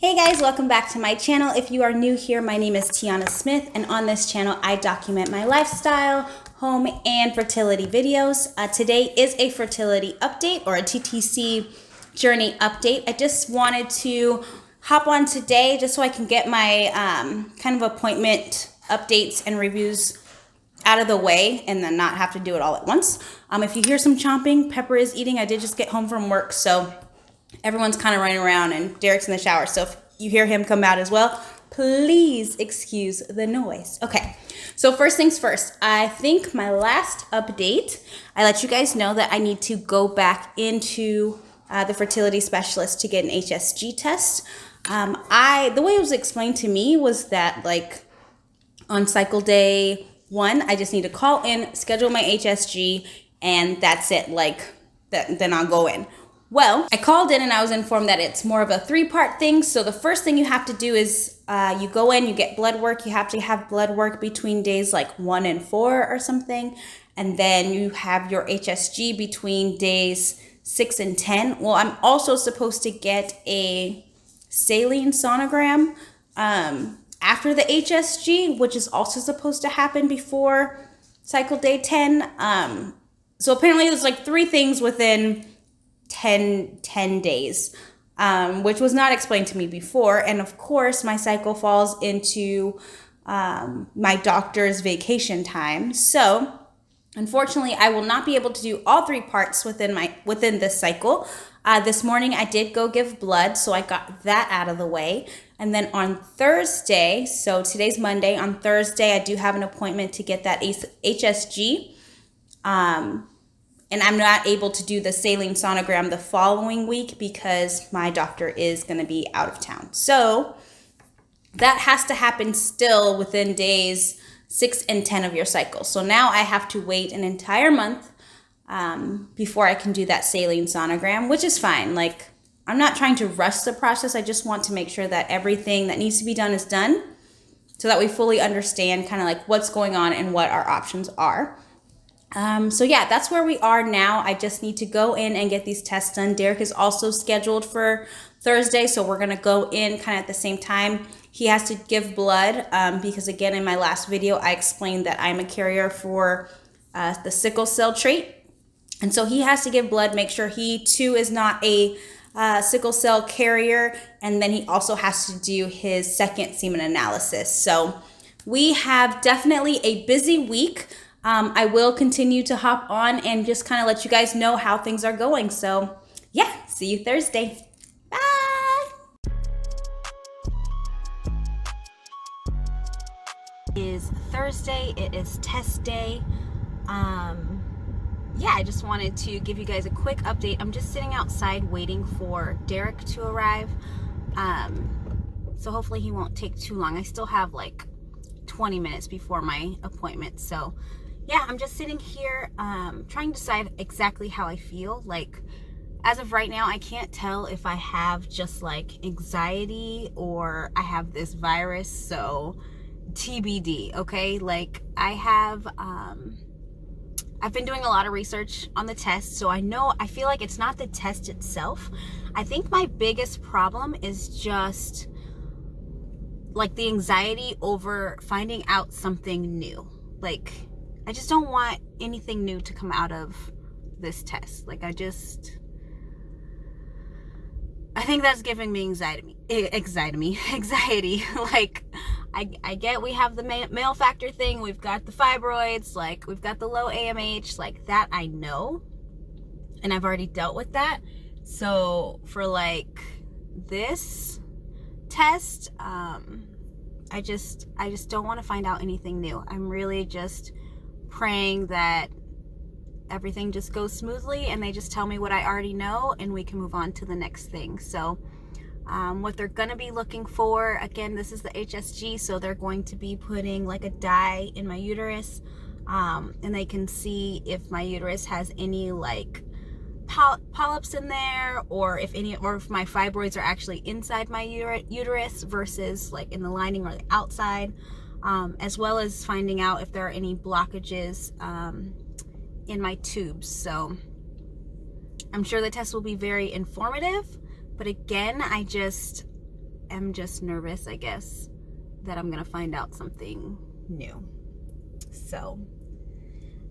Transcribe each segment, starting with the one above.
Hey guys, welcome back to my channel. If you are new here, my name is Tiana Smith, and on this channel, I document my lifestyle, home, and fertility videos. Today is a fertility update or a TTC Journey update. I just wanted to hop on today just so I can get my kind of appointment updates and reviews out of the way and then not have to do it all at once. If you hear some chomping, Pepper is eating. I did just get home from work, so everyone's kind of running around and Derek's in the shower. So if you hear him come out as well, please excuse the noise. Okay, so first things first, I think my last update, I let you guys know that I need to go back into the fertility specialist to get an HSG test. The way it was explained to me was that like on cycle day 1, I just need to call in, schedule my HSG, and that's it. Then I'll go in. Well, I called in and I was informed that it's more of a 3-part thing. So the first thing you have to do is you go in, you get blood work. You have to have blood work between days like 1 and 4 or something. And then you have your HSG between days 6 and 10. Well, I'm also supposed to get a saline sonogram after the HSG, which is also supposed to happen before cycle day 10. So apparently there's like 3 things within 10 days, which was not explained to me before. And of course, my cycle falls into my doctor's vacation time. So unfortunately, I will not be able to do all 3 parts within this cycle. This morning, I did go give blood, so I got that out of the way. And then on Thursday, so today's Monday, on Thursday, I do have an appointment to get that HSG. And I'm not able to do the saline sonogram the following week because my doctor is going to be out of town. So that has to happen still within days 6 and 10 of your cycle. So now I have to wait an entire month before I can do that saline sonogram, which is fine. Like, I'm not trying to rush the process. I just want to make sure that everything that needs to be done is done so that we fully understand kind of like what's going on and what our options are. So yeah, that's where we are now. I just need to go in and get these tests done. Derek is also scheduled for Thursday, so we're going to go in kind of at the same time. He has to give blood because, again, in my last video, I explained that I'm a carrier for the sickle cell trait. And so he has to give blood, make sure he, too, is not a sickle cell carrier. And then he also has to do his second semen analysis. So we have definitely a busy week. I will continue to hop on and just kind of let you guys know how things are going. So yeah, see you Thursday. Bye. It is Thursday. It is test day. Yeah, I just wanted to give you guys a quick update. I'm just sitting outside waiting for Derek to arrive. So hopefully he won't take too long. I still have like 20 minutes before my appointment. So yeah, I'm just sitting here trying to decide exactly how I feel. Like, as of right now, I can't tell if I have just like anxiety or I have this virus, so TBD, okay? Like, I've been doing a lot of research on the test, so I feel like it's not the test itself. I think my biggest problem is just like the anxiety over finding out something new. Like, I just don't want anything new to come out of this test. Like, I think that's giving me anxiety. Like, I get we have the male factor thing. We've got the fibroids. Like, we've got the low AMH. Like, that I know. And I've already dealt with that. So, for, like, this test, I just don't want to find out anything new. I'm really just praying that everything just goes smoothly and they just tell me what I already know and we can move on to the next thing. So what they're going to be looking for, again, this is the HSG, so they're going to be putting like a dye in my uterus, and they can see if my uterus has any like polyps in there, or if my fibroids are actually inside my uterus versus like in the lining or the outside. As well as finding out if there are any blockages in my tubes. So I'm sure the test will be very informative, but again, am just nervous, I guess, that I'm gonna find out something new. So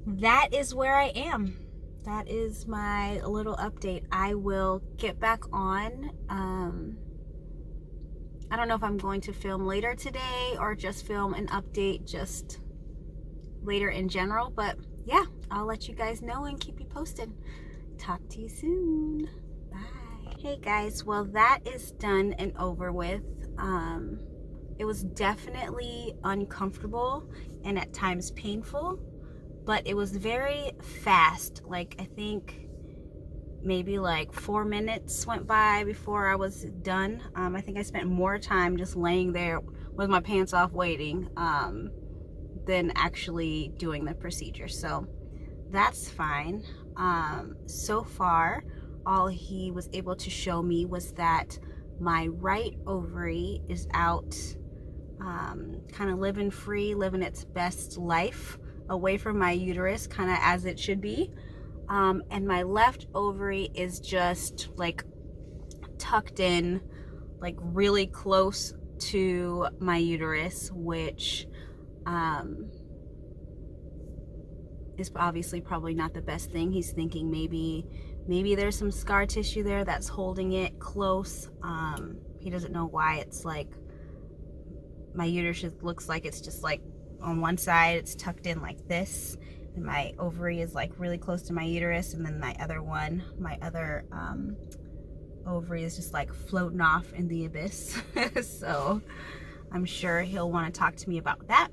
that is where I am. That is my little update. I will get back on. I don't know if I'm going to film later today or just film an update just later in general, but yeah, I'll let you guys know and keep you posted. Talk to you soon. Bye. Hey guys, well, that is done and over with. It was definitely uncomfortable and at times painful, but it was very fast. Like, I think maybe like 4 minutes went by before I was done. I think I spent more time just laying there with my pants off waiting than actually doing the procedure. So that's fine. So far, all he was able to show me was that my right ovary is out, kind of living free, living its best life away from my uterus, kind of as it should be. And my left ovary is just like tucked in, like really close to my uterus, which is obviously probably not the best thing. He's thinking maybe there's some scar tissue there that's holding it close. He doesn't know why it's like my uterus just looks like it's just like on one side it's tucked in like this, and my ovary is like really close to my uterus, and then my other ovary is just like floating off in the abyss. So I'm sure he'll want to talk to me about that.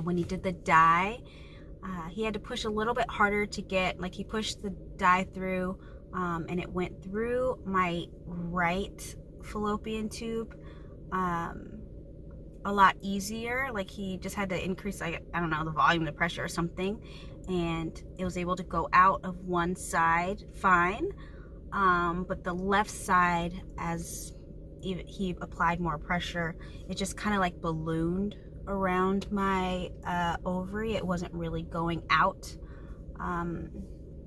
When he did the dye, he had to push a little bit harder to get, like, he pushed the dye through, and it went through my right fallopian tube a lot easier. Like, he just had to increase, like, I don't know, the volume, the pressure or something, and it was able to go out of one side fine, but the left side, as he applied more pressure, it just kind of like ballooned around my ovary. It wasn't really going out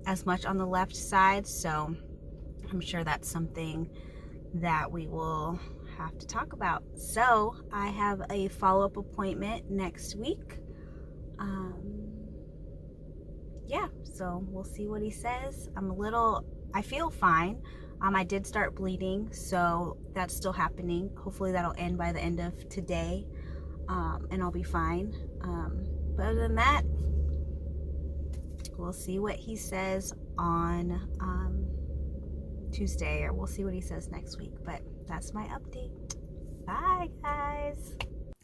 as much on the left side, so I'm sure that's something that we will have to talk about. So I have a follow-up appointment next week. Yeah, so we'll see what he says. I feel fine. I did start bleeding, so that's still happening. Hopefully that'll end by the end of today, and I'll be fine. But other than that, we'll see what he says on Tuesday, or we'll see what he says next week. But that's my update. Bye, guys.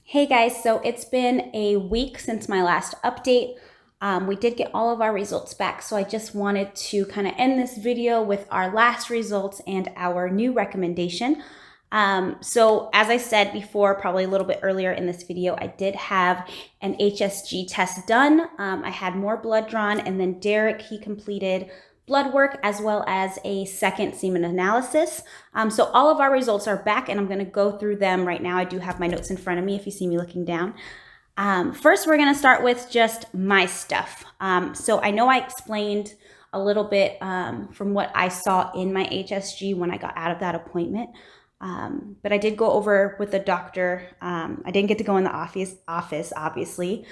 Hey, guys. So it's been a week since my last update. We did get all of our results back, so I just wanted to kind of end this video with our last results and our new recommendation. So as I said before, probably a little bit earlier in this video, I did have an HSG test done. I had more blood drawn, and then Derek, he completed blood work as well as a second semen analysis. So all of our results are back, and I'm going to go through them right now. I do have my notes in front of me if you see me looking down. First, we're going to start with just my stuff. So I know I explained a little bit from what I saw in my HSG when I got out of that appointment. But I did go over with the doctor. I didn't get to go in the office obviously,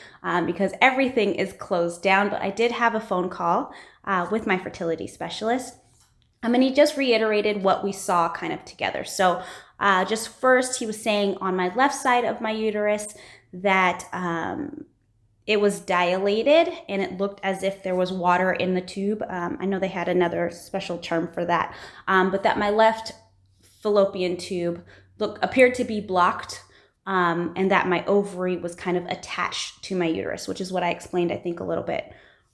because everything is closed down, but I did have a phone call with my fertility specialist. And he just reiterated what we saw kind of together. So just first, he was saying on my left side of my uterus that it was dilated and it looked as if there was water in the tube. I know they had another special term for that, but that my left fallopian tube appeared to be blocked, and that my ovary was kind of attached to my uterus, which is what I explained, I think, a little bit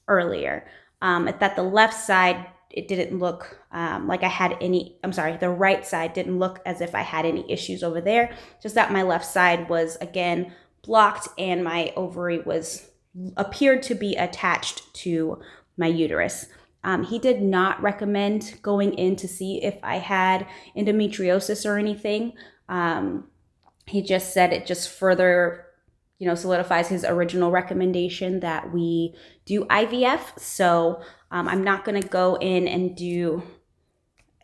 earlier. That the left side, it didn't look like I had any, the right side didn't look as if I had any issues over there, just that my left side was, again, blocked, and my ovary appeared to be attached to my uterus. He did not recommend going in to see if I had endometriosis or anything. He just said it just further, solidifies his original recommendation that we do IVF. So I'm not going to go in and do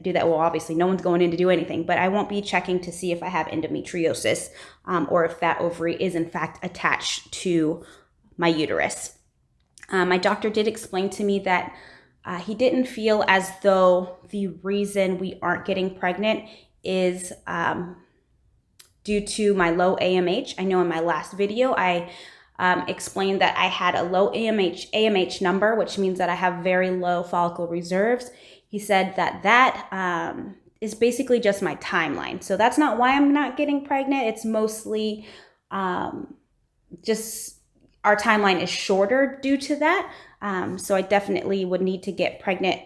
do that. Well, obviously no one's going in to do anything, but I won't be checking to see if I have endometriosis or if that ovary is in fact attached to my uterus. My doctor did explain to me that he didn't feel as though the reason we aren't getting pregnant is due to my low AMH. I know in my last video, I explained that I had a low AMH number, which means that I have very low follicle reserves. He said that is basically just my timeline. So that's not why I'm not getting pregnant. It's mostly just our timeline is shorter due to that. So I definitely would need to get pregnant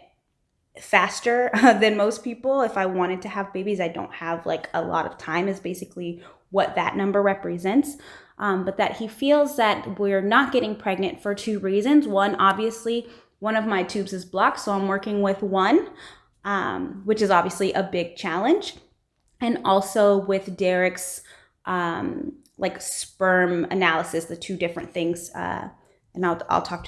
faster than most people if I wanted to have babies. I don't have like a lot of time is basically what that number represents. But that he feels that we're not getting pregnant for two reasons. One, obviously, one of my tubes is blocked, so I'm working with one, which is obviously a big challenge. And also with Derek's like sperm analysis, the two different things, and I'll talk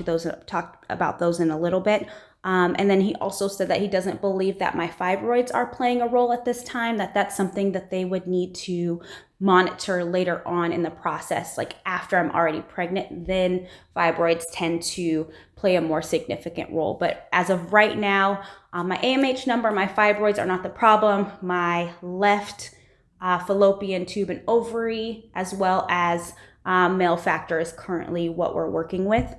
about those in a little bit. And then he also said that he doesn't believe that my fibroids are playing a role at this time, that's something that they would need to monitor later on in the process, like after I'm already pregnant, then fibroids tend to play a more significant role. But as of right now, my AMH number, my fibroids are not the problem. My left fallopian tube and ovary, as well as male factor is currently what we're working with.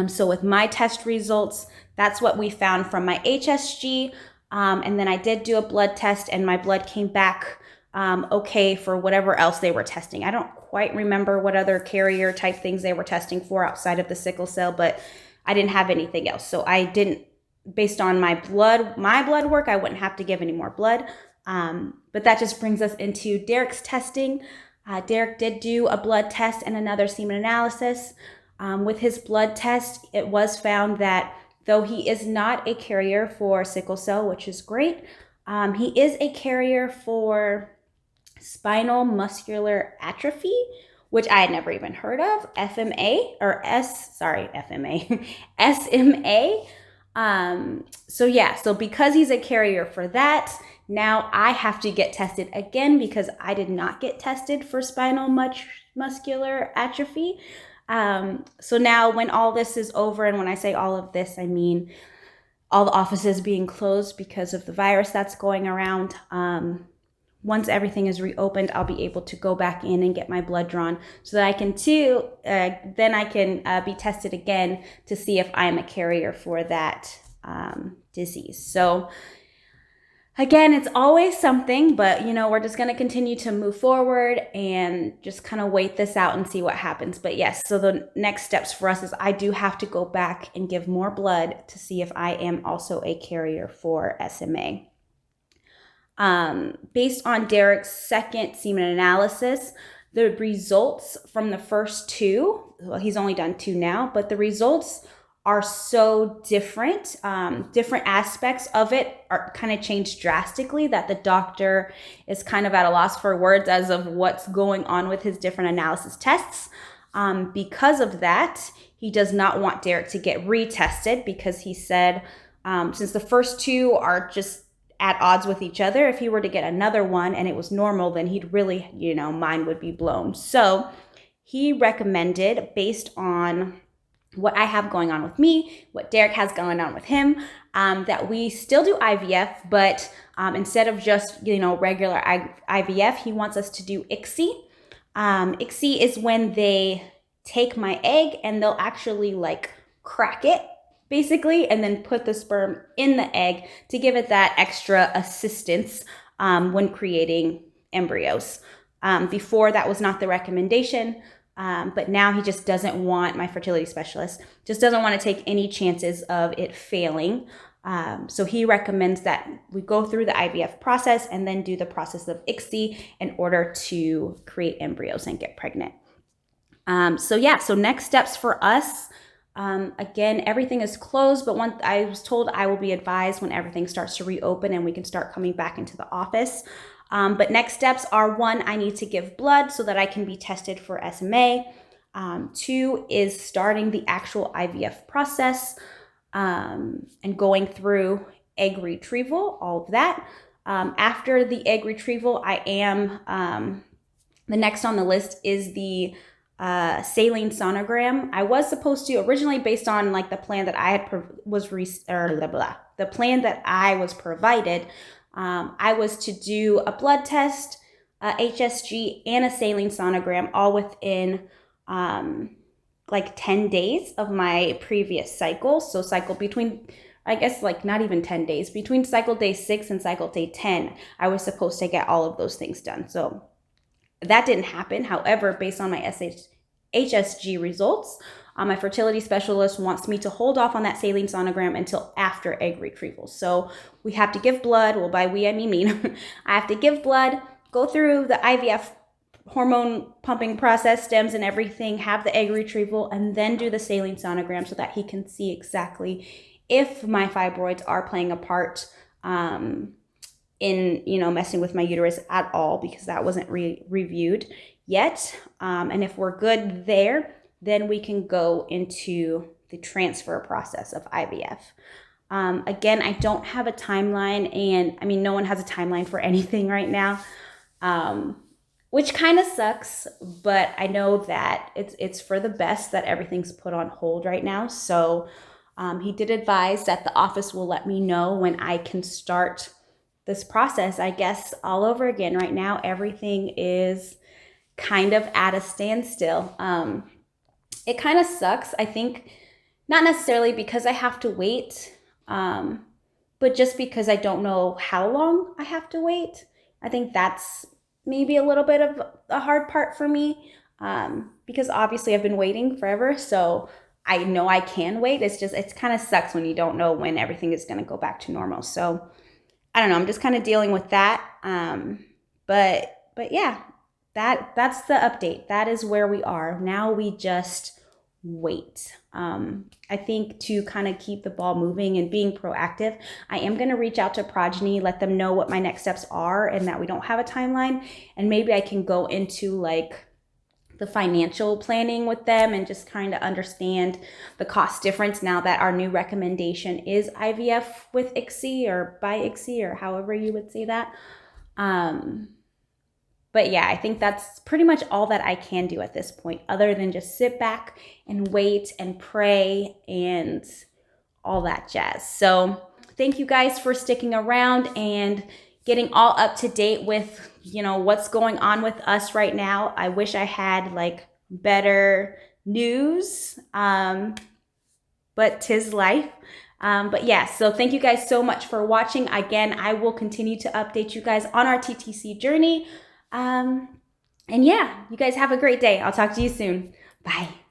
So with my test results, that's what we found from my HSG. And then I did do a blood test and my blood came back okay for whatever else they were testing. I don't quite remember what other carrier type things they were testing for outside of the sickle cell, but I didn't have anything else. So I didn't, based on my blood work, I wouldn't have to give any more blood. But that just brings us into Derek's testing. Derek did do a blood test and another semen analysis. With his blood test, it was found that though he is not a carrier for sickle cell, which is great, he is a carrier for spinal muscular atrophy, which I had never even heard of, FMA. SMA. So because he's a carrier for that, now I have to get tested again because I did not get tested for spinal muscular atrophy. So now when all this is over, and when I say all of this, I mean all the offices being closed because of the virus that's going around. Once everything is reopened, I'll be able to go back in and get my blood drawn so that I can then I can be tested again to see if I'm a carrier for that disease. So again, it's always something, but we're just going to continue to move forward and just kind of wait this out and see what happens. But yes, so the next steps for us is I do have to go back and give more blood to see if I am also a carrier for SMA. Based on Derek's second semen analysis, the results from the first two, well, he's only done two now, but the results are so different. Different aspects of it are kind of changed drastically that the doctor is kind of at a loss for words as of what's going on with his different analysis tests. Because of that, he does not want Derek to get retested because he said, since the first two are just at odds with each other, if he were to get another one and it was normal, then he'd really, mind would be blown. So he recommended, based on what I have going on with me, what Derek has going on with him, that we still do IVF, but instead of just, regular IVF, he wants us to do ICSI. ICSI is when they take my egg and they'll actually crack it, basically, and then put the sperm in the egg to give it that extra assistance when creating embryos. Before, that was not the recommendation. But now he just doesn't want, my fertility specialist, just doesn't want to take any chances of it failing. So he recommends that we go through the IVF process and then do the process of ICSI in order to create embryos and get pregnant. So next steps for us, again, everything is closed, but once I was told I will be advised when everything starts to reopen and we can start coming back into the office. But next steps are, 1, I need to give blood so that I can be tested for SMA. 2 is starting the actual IVF process and going through egg retrieval, all of that. After the egg retrieval, I am, the next on the list is the saline sonogram. I was supposed to originally, based on like the plan that I had the plan that I was provided, I was to do a blood test, HSG, and a saline sonogram all within like 10 days of my previous cycle. So cycle between, I guess like not even 10 days, between cycle day 6 and cycle day 10, I was supposed to get all of those things done. So that didn't happen. However, based on my HSG results, my fertility specialist wants me to hold off on that saline sonogram until after egg retrieval. So we have to give blood. Well, by we, I mean me. I have to give blood, go through the IVF hormone pumping process, stems and everything, have the egg retrieval, and then do the saline sonogram so that he can see exactly if my fibroids are playing a part in, messing with my uterus at all, because that wasn't reviewed yet. And if we're good there, then we can go into the transfer process of IVF. Again, I don't have a timeline, and I mean, no one has a timeline for anything right now, which kind of sucks, but I know that it's for the best that everything's put on hold right now. So he did advise that the office will let me know when I can start this process, I guess, all over again. Right now, everything is kind of at a standstill. It kind of sucks, I think, not necessarily because I have to wait, but just because I don't know how long I have to wait. I think that's maybe a little bit of a hard part for me, because obviously I've been waiting forever, so I know I can wait. It's kind of sucks when you don't know when everything is going to go back to normal. So I don't know. I'm just kind of dealing with that. But yeah, that's the update. That is where we are. Now we just wait. I think to kind of keep the ball moving and being proactive, I am going to reach out to Progeny, let them know what my next steps are and that we don't have a timeline. And maybe I can go into like the financial planning with them and just kind of understand the cost difference now that our new recommendation is IVF with ICSI or by ICSI or however you would say that. But yeah, I think that's pretty much all that I can do at this point, other than just sit back and wait and pray and all that jazz. So thank you guys for sticking around and getting all up to date with, what's going on with us right now. I wish I had like better news, but 'tis life. But yeah, so thank you guys so much for watching. Again, I will continue to update you guys on our TTC journey. And yeah, you guys have a great day. I'll talk to you soon. Bye.